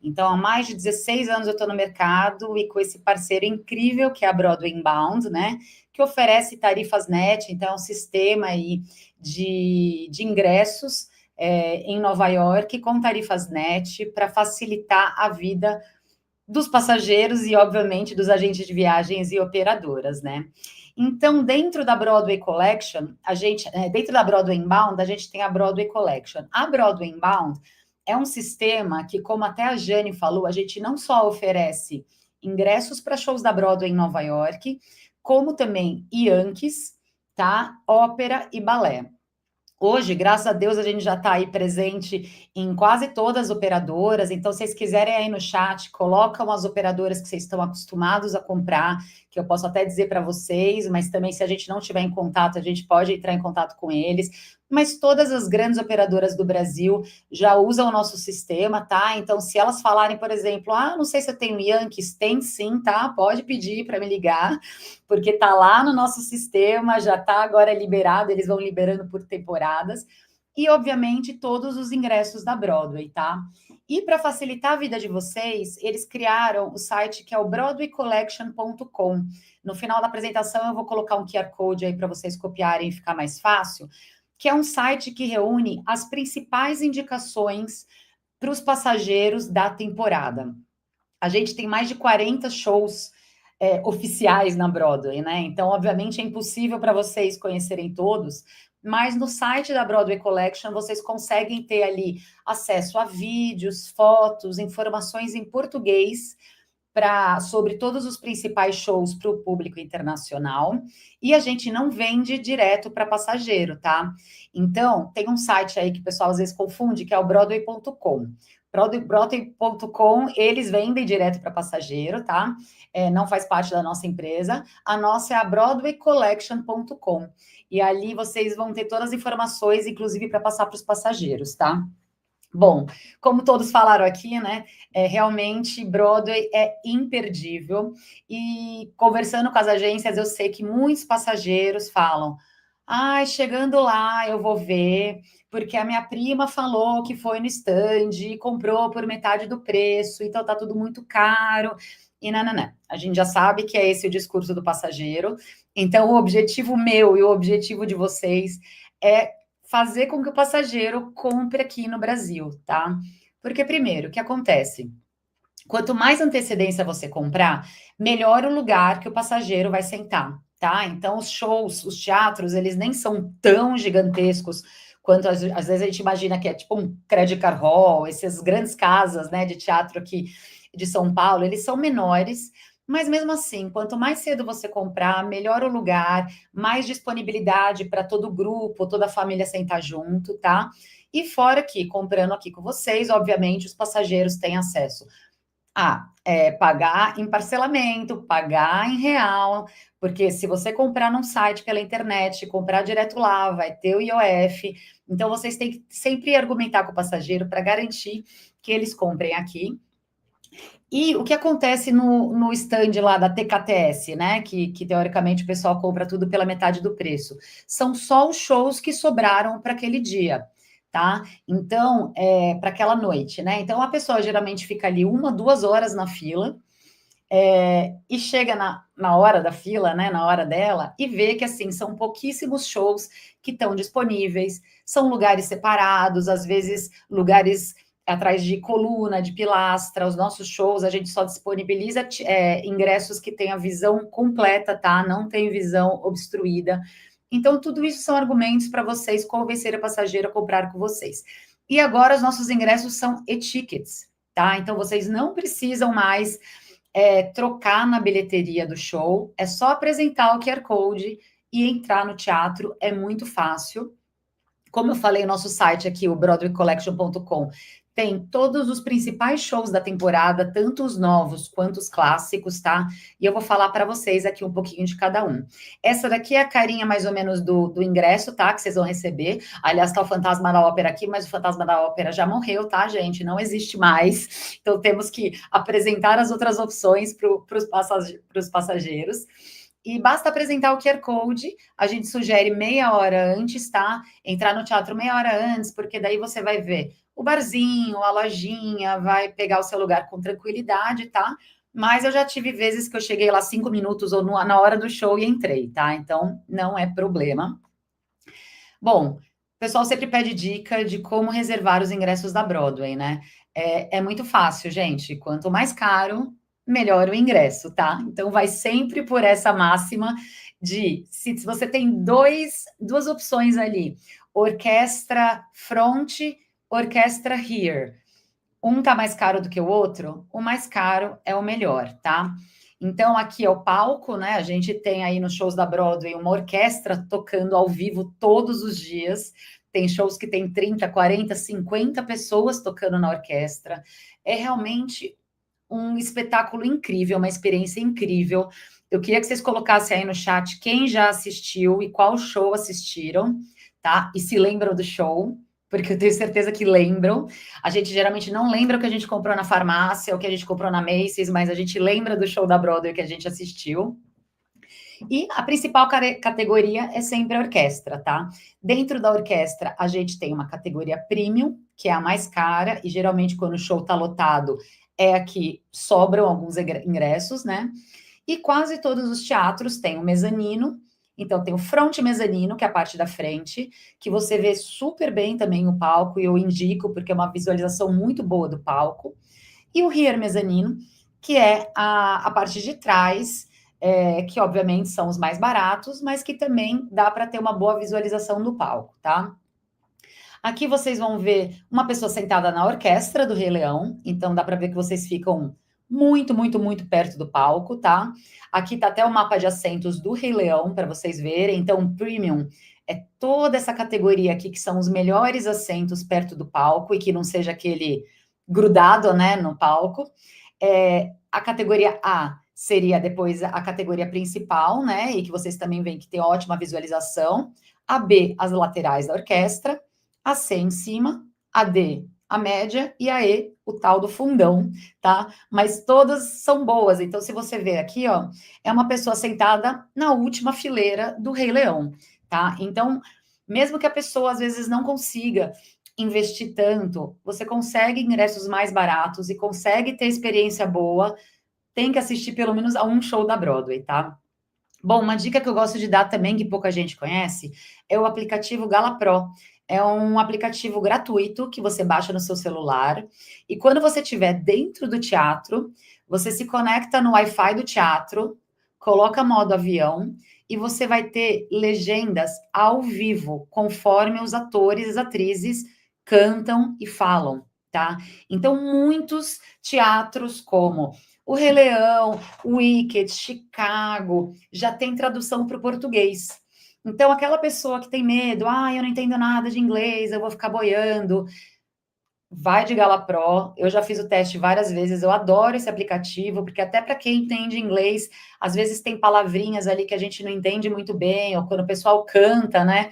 Então, há mais de 16 anos eu estou no mercado e com esse parceiro incrível que é a Broadway Inbound, né? Que oferece tarifas net, então é um sistema aí de ingressos em Nova York com tarifas net para facilitar a vida dos passageiros e, obviamente, dos agentes de viagens e operadoras, né? Então, dentro da Broadway Collection, dentro da Broadway Inbound, a gente tem a Broadway Collection. A Broadway Inbound é um sistema que, como até a Jane falou, a gente não só oferece ingressos para shows da Broadway em Nova York, como também Yankees, tá? Ópera e balé. Hoje, graças a Deus, a gente já está aí presente em quase todas as operadoras. Então, se vocês quiserem aí no chat, colocam as operadoras que vocês estão acostumados a comprar, que eu posso até dizer para vocês, mas também se a gente não tiver em contato, a gente pode entrar em contato com eles. Mas todas as grandes operadoras do Brasil já usam o nosso sistema, tá? Então, se elas falarem, por exemplo, não sei se eu tenho Yankees, tem sim, tá? Pode pedir para me ligar, porque tá lá no nosso sistema, já tá agora liberado, eles vão liberando por temporadas. E, obviamente, todos os ingressos da Broadway, tá? E para facilitar a vida de vocês, eles criaram o site que é o broadwaycollection.com. No final da apresentação, eu vou colocar um QR Code aí para vocês copiarem e ficar mais fácil, que é um site que reúne as principais indicações para os passageiros da temporada. A gente tem mais de 40 shows oficiais na Broadway, né? Então, obviamente, é impossível para vocês conhecerem todos, mas no site da Broadway Collection vocês conseguem ter ali acesso a vídeos, fotos, informações em português sobre todos os principais shows para o público internacional, e a gente não vende direto para passageiro, tá? Então, tem um site aí que o pessoal às vezes confunde, que é o Broadway.com. Broadway.com, eles vendem direto para passageiro, tá? Não faz parte da nossa empresa. A nossa é a BroadwayCollection.com. E ali vocês vão ter todas as informações, inclusive para passar para os passageiros, tá? Bom, como todos falaram aqui, né? Realmente Broadway é imperdível. E conversando com as agências, eu sei que muitos passageiros falam: chegando lá eu vou ver, porque a minha prima falou que foi no stand e comprou por metade do preço, então tá tudo muito caro. E nananã. A gente já sabe que é esse o discurso do passageiro. Então, o objetivo meu e o objetivo de vocês é fazer com que o passageiro compre aqui no Brasil, tá? Porque, primeiro, o que acontece? Quanto mais antecedência você comprar, melhor o lugar que o passageiro vai sentar, tá? Então, os shows, os teatros, eles nem são tão gigantescos quanto às vezes a gente imagina que é tipo um Credit Card Hall, essas grandes casas, né, de teatro aqui de São Paulo, eles são menores, mas mesmo assim, quanto mais cedo você comprar, melhor o lugar, mais disponibilidade para todo o grupo, toda a família sentar junto, tá? E fora que, comprando aqui com vocês, obviamente, os passageiros têm acesso a pagar em parcelamento, pagar em real, porque se você comprar num site pela internet, comprar direto lá, vai ter o IOF. Então, vocês têm que sempre argumentar com o passageiro para garantir que eles comprem aqui. E o que acontece no stand lá da TKTS, né? Que teoricamente o pessoal compra tudo pela metade do preço. São só os shows que sobraram para aquele dia, tá? Então, para aquela noite, né? Então a pessoa geralmente fica ali 1, 2 horas na fila. E chega na hora da fila, né, na hora dela, e vê que, assim, são pouquíssimos shows que estão disponíveis, são lugares separados, às vezes lugares atrás de coluna, de pilastra. Os nossos shows, a gente só disponibiliza ingressos que têm a visão completa, tá? Não tem visão obstruída. Então, tudo isso são argumentos para vocês convencer a passageira a comprar com vocês. E agora, os nossos ingressos são e-tickets, tá? Então, vocês não precisam mais trocar na bilheteria do show, é só apresentar o QR Code e entrar no teatro, é muito fácil. Como eu falei, nosso site aqui, o broadwaycollection.com, tem todos os principais shows da temporada, tanto os novos quanto os clássicos, tá? E eu vou falar para vocês aqui um pouquinho de cada um. Essa daqui é a carinha mais ou menos do ingresso, tá? Que vocês vão receber. Aliás, tá o Fantasma da Ópera aqui, mas o Fantasma da Ópera já morreu, tá, gente? Não existe mais. Então, temos que apresentar as outras opções para os passageiros. E basta apresentar o QR Code, a gente sugere meia hora antes, tá? Entrar no teatro meia hora antes, porque daí você vai ver o barzinho, a lojinha, vai pegar o seu lugar com tranquilidade, tá? Mas eu já tive vezes que eu cheguei lá 5 minutos ou na hora do show e entrei, tá? Então não é problema. Bom, o pessoal sempre pede dica de como reservar os ingressos da Broadway, né? É muito fácil, gente. Quanto mais caro, melhor o ingresso, tá? Então vai sempre por essa máxima de se você tem duas opções ali: orquestra front, orquestra rear. Um tá mais caro do que o outro, o mais caro é o melhor, tá? Então, aqui é o palco, né? A gente tem aí nos shows da Broadway uma orquestra tocando ao vivo todos os dias. Tem shows que tem 30, 40, 50 pessoas tocando na orquestra. É realmente um espetáculo incrível, uma experiência incrível. Eu queria que vocês colocassem aí no chat quem já assistiu e qual show assistiram, tá? E se lembram do show, porque eu tenho certeza que lembram. A gente geralmente não lembra o que a gente comprou na farmácia, o que a gente comprou na Macy's, mas a gente lembra do show da Broadway que a gente assistiu. E a principal categoria é sempre a orquestra, tá? Dentro da orquestra, a gente tem uma categoria premium, que é a mais cara, e geralmente quando o show tá lotado, é a que sobram alguns ingressos, né? E quase todos os teatros têm o mezanino. Então, tem o front mezanino, que é a parte da frente, que você vê super bem também o palco, e eu indico, porque é uma visualização muito boa do palco. E o rear mezanino, que é a parte de trás, que obviamente são os mais baratos, mas que também dá para ter uma boa visualização do palco, tá? Aqui vocês vão ver uma pessoa sentada na orquestra do Rei Leão, então dá para ver que vocês ficam muito, muito, muito perto do palco, tá? Aqui tá até o mapa de assentos do Rei Leão para vocês verem. Então, Premium é toda essa categoria aqui que são os melhores assentos perto do palco e que não seja aquele grudado, né, no palco. A categoria A seria depois a categoria principal, né? E que vocês também veem que tem ótima visualização. A B, as laterais da orquestra. A C em cima, a D, a média, e a E, o tal do fundão, tá? Mas todas são boas. Então, se você ver aqui, ó, é uma pessoa sentada na última fileira do Rei Leão, tá? Então, mesmo que a pessoa às vezes não consiga investir tanto, você consegue ingressos mais baratos e consegue ter experiência boa, tem que assistir pelo menos a um show da Broadway, tá? Bom, uma dica que eu gosto de dar também, que pouca gente conhece, é o aplicativo Gala Pro. É um aplicativo gratuito que você baixa no seu celular. E quando você estiver dentro do teatro, você se conecta no Wi-Fi do teatro, coloca modo avião e você vai ter legendas ao vivo, conforme os atores e as atrizes cantam e falam, tá? Então, muitos teatros, como o Rei Leão, Wicked, Chicago, já tem tradução para o português. Então, aquela pessoa que tem medo, eu não entendo nada de inglês, eu vou ficar boiando, vai de Gala Pro. Eu já fiz o teste várias vezes, eu adoro esse aplicativo, porque até para quem entende inglês, às vezes tem palavrinhas ali que a gente não entende muito bem, ou quando o pessoal canta, né?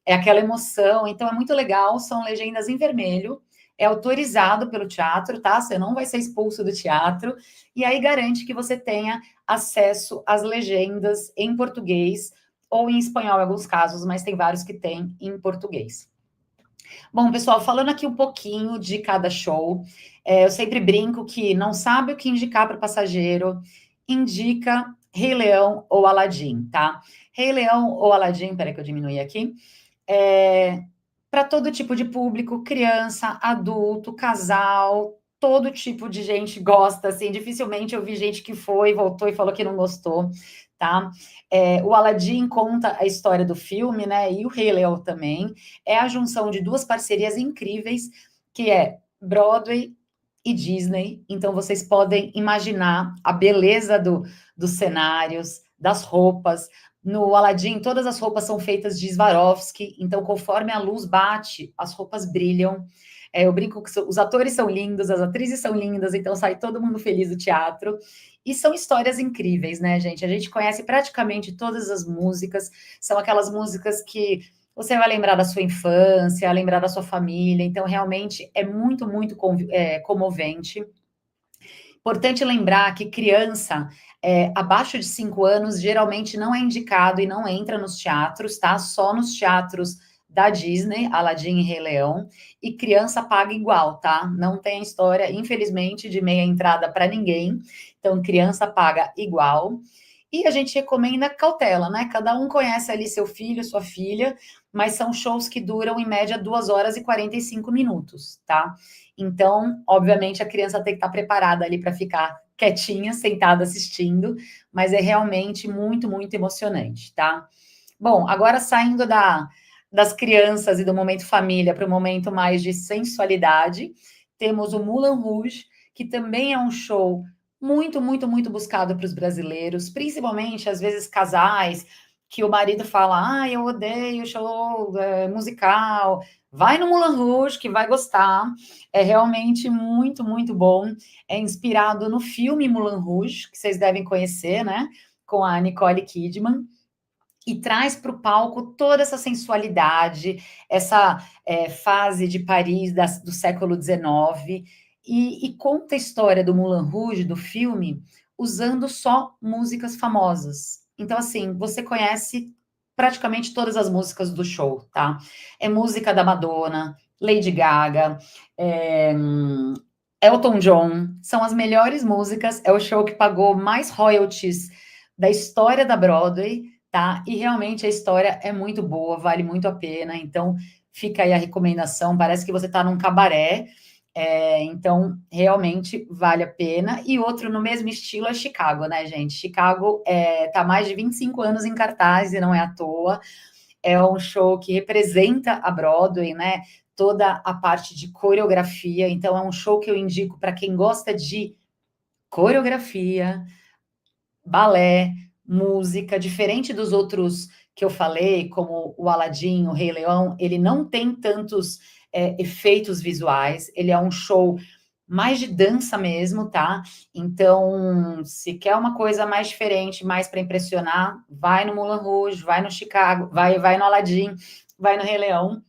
É aquela emoção. Então, é muito legal, são legendas em vermelho. É autorizado pelo teatro, tá? Você não vai ser expulso do teatro. E aí garante que você tenha acesso às legendas em português ou em espanhol em alguns casos, mas tem vários que tem em português. Bom, pessoal, falando aqui um pouquinho de cada show, eu sempre brinco que não sabe o que indicar para o passageiro, indica Rei Leão ou Aladdin, tá? Rei Leão ou Aladdin, peraí que eu diminui aqui, para todo tipo de público, criança, adulto, casal, todo tipo de gente gosta, assim, dificilmente eu vi gente que foi, voltou e falou que não gostou, tá? O Aladdin conta a história do filme, né, e o Rei Leão também, é a junção de duas parcerias incríveis, que é Broadway e Disney, então vocês podem imaginar a beleza dos cenários, das roupas. No Aladdin, todas as roupas são feitas de Swarovski, então conforme a luz bate, as roupas brilham. Eu brinco que os atores são lindos, as atrizes são lindas, então sai todo mundo feliz do teatro. E são histórias incríveis, né, gente? A gente conhece praticamente todas as músicas, são aquelas músicas que você vai lembrar da sua infância, lembrar da sua família, então realmente é muito, muito comovente. Importante lembrar que criança abaixo de 5 anos geralmente não é indicado e não entra nos teatros, tá? Só nos teatros da Disney, Aladdin e Rei Leão, e criança paga igual, tá? Não tem história, infelizmente, de meia entrada para ninguém, então criança paga igual. E a gente recomenda cautela, né? Cada um conhece ali seu filho, sua filha, mas são shows que duram em média 2 horas e 45 minutos, tá? Então, obviamente, a criança tem que estar preparada ali para ficar quietinha, sentada assistindo, mas é realmente muito, muito emocionante, tá? Bom, agora saindo das crianças e do momento família para o momento mais de sensualidade, temos o Moulin Rouge, que também é um show muito, muito, muito buscado para os brasileiros, principalmente às vezes casais que o marido fala, ah, eu odeio show musical, vai no Moulin Rouge que vai gostar, é realmente muito, muito bom, é inspirado no filme Moulin Rouge, que vocês devem conhecer, né, com a Nicole Kidman, e traz para o palco toda essa sensualidade, essa fase de Paris do século XIX, e conta a história do Moulin Rouge, do filme, usando só músicas famosas. Então, assim, você conhece praticamente todas as músicas do show, tá? É música da Madonna, Lady Gaga, é, Elton John, são as melhores músicas, é o show que pagou mais royalties da história da Broadway, tá? E realmente a história é muito boa, vale muito a pena. Então, fica aí a recomendação. Parece que você está num cabaré, então realmente vale a pena. E outro no mesmo estilo é Chicago, né, gente? Chicago tá há mais de 25 anos em cartaz e não é à toa. É um show que representa a Broadway, né? Toda a parte de coreografia. Então, é um show que eu indico para quem gosta de coreografia, balé, música, diferente dos outros que eu falei, como o Aladdin, o Rei Leão, ele não tem tantos efeitos visuais, ele é um show mais de dança mesmo, tá? Então, se quer uma coisa mais diferente, mais para impressionar, vai no Moulin Rouge, vai no Chicago, vai no Aladdin, vai no Rei Leão.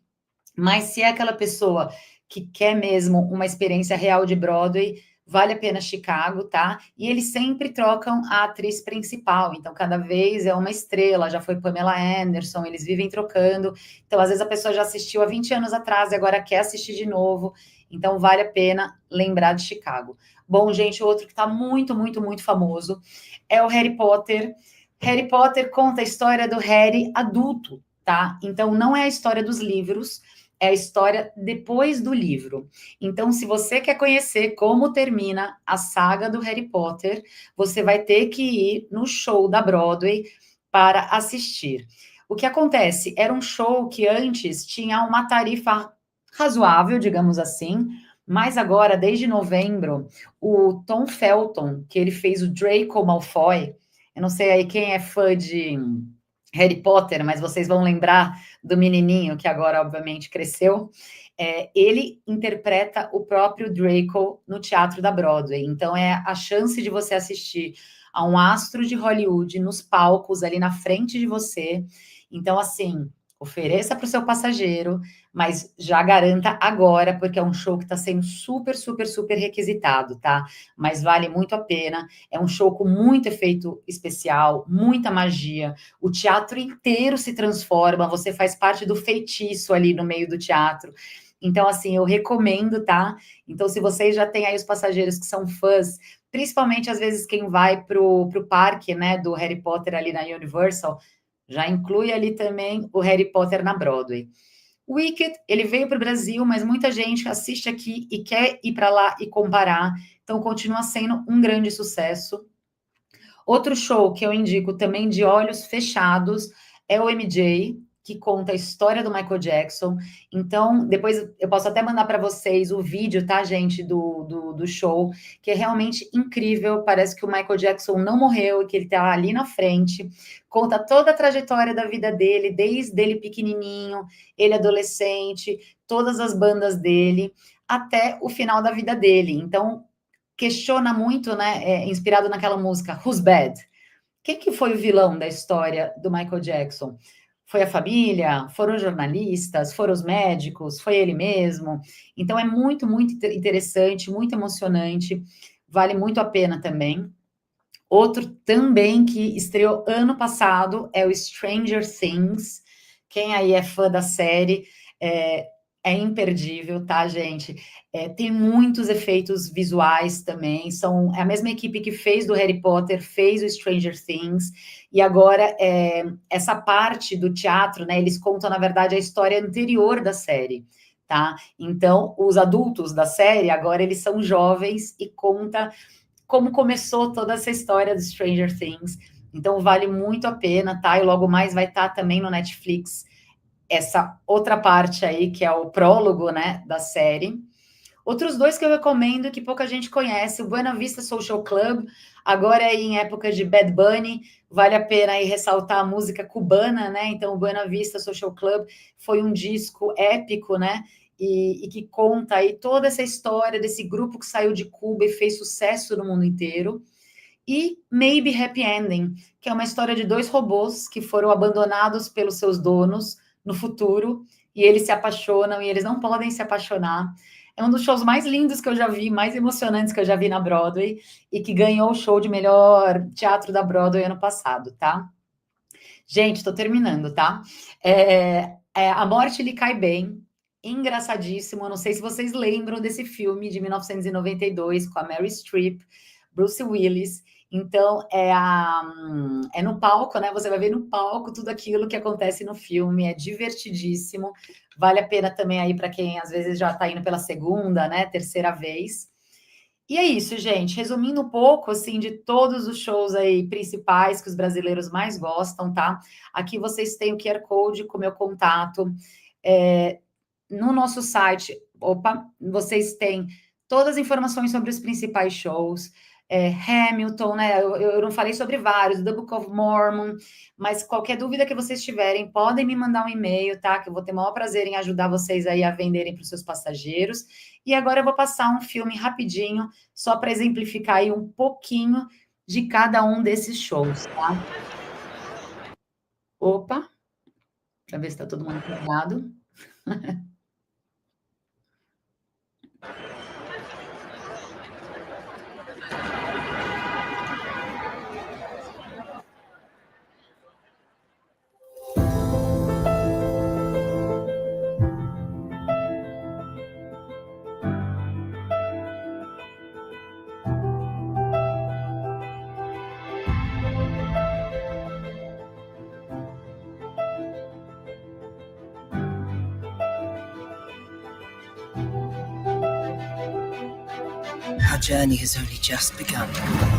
Mas se é aquela pessoa que quer mesmo uma experiência real de Broadway, vale a pena Chicago, tá? E eles sempre trocam a atriz principal, então cada vez é uma estrela, já foi Pamela Anderson, eles vivem trocando. Então, às vezes a pessoa já assistiu há 20 anos atrás e agora quer assistir de novo. Então, vale a pena lembrar de Chicago. Bom, gente, outro que está muito, muito, muito famoso é o Harry Potter. Harry Potter conta a história do Harry adulto, tá? Então, não é a história dos livros, é a história depois do livro. Então, se você quer conhecer como termina a saga do Harry Potter, você vai ter que ir no show da Broadway para assistir. O que acontece? Era um show que antes tinha uma tarifa razoável, digamos assim, mas agora, desde novembro, o Tom Felton, que ele fez o Draco Malfoy, eu não sei aí quem é fã de Harry Potter, mas vocês vão lembrar do menininho que agora, obviamente, cresceu. Ele interpreta o próprio Draco no teatro da Broadway. Então, é a chance de você assistir a um astro de Hollywood nos palcos ali na frente de você. Então, assim, ofereça para o seu passageiro, mas já garanta agora, porque é um show que está sendo super, super, super requisitado, tá? Mas vale muito a pena. É um show com muito efeito especial, muita magia. O teatro inteiro se transforma, você faz parte do feitiço ali no meio do teatro. Então, assim, eu recomendo, tá? Então, se vocês já têm aí os passageiros que são fãs, principalmente às vezes quem vai pro parque, né, do Harry Potter ali na Universal, já inclui ali também o Harry Potter na Broadway. O Wicked, ele veio para o Brasil, mas muita gente assiste aqui e quer ir para lá e comparar, então continua sendo um grande sucesso. Outro show que eu indico também de olhos fechados é o MJ, que conta a história do Michael Jackson. Então, depois eu posso até mandar para vocês o vídeo, tá, gente, do show, que é realmente incrível. Parece que o Michael Jackson não morreu e que ele está ali na frente. Conta toda a trajetória da vida dele, desde ele pequenininho, ele adolescente, todas as bandas dele, até o final da vida dele. Então, questiona muito, né? Inspirado naquela música Who's Bad? Quem que foi o vilão da história do Michael Jackson? Foi a família? Foram os jornalistas? Foram os médicos? Foi ele mesmo? Então é muito, muito interessante, muito emocionante. vale muito a pena também. Outro também que estreou ano passado é o Stranger Things. Quem aí é fã da série é imperdível, tá, gente? Tem muitos efeitos visuais também. É a mesma equipe que fez do Harry Potter, fez o Stranger Things, e agora essa parte do teatro, né? Eles contam, na verdade, a história anterior da série. Tá? Então, os adultos da série agora eles são jovens e conta como começou toda essa história do Stranger Things. Então, vale muito a pena, tá? E logo mais vai estar também no Netflix essa outra parte aí, que é o prólogo, né, da série. Outros dois que eu recomendo, que pouca gente conhece, o Buena Vista Social Club, agora aí em época de Bad Bunny, vale a pena aí ressaltar a música cubana, né? Então, o Buena Vista Social Club foi um disco épico, né? E que conta aí toda essa história desse grupo que saiu de Cuba e fez sucesso no mundo inteiro. E Maybe Happy Ending, que é uma história de dois robôs que foram abandonados pelos seus donos no futuro, e eles se apaixonam e eles não podem se apaixonar. É um dos shows mais lindos que eu já vi, mais emocionantes que eu já vi na Broadway, e que ganhou o show de melhor teatro da Broadway ano passado, tá? Gente, estou terminando, tá? A Morte Lhe Cai Bem, engraçadíssimo. Eu não sei se vocês lembram desse filme de 1992 com a Mary Streep, Bruce Willis. Então, é no palco, né? Você vai ver no palco tudo aquilo que acontece no filme. É divertidíssimo. Vale a pena também aí para quem às vezes já está indo pela segunda, né? Terceira vez. E é isso, gente. Resumindo um pouco, assim, de todos os shows aí principais que os brasileiros mais gostam, tá? Aqui vocês têm o QR Code com o meu contato. No nosso site, vocês têm todas as informações sobre os principais shows. Hamilton, né? Eu não falei sobre vários, The Book of Mormon, mas qualquer dúvida que vocês tiverem, podem me mandar um e-mail, tá? Que eu vou ter o maior prazer em ajudar vocês aí a venderem para os seus passageiros. E agora eu vou passar um filme rapidinho, só para exemplificar aí um pouquinho de cada um desses shows, tá? Opa, para ver se está todo mundo ligado. Our journey has only just begun.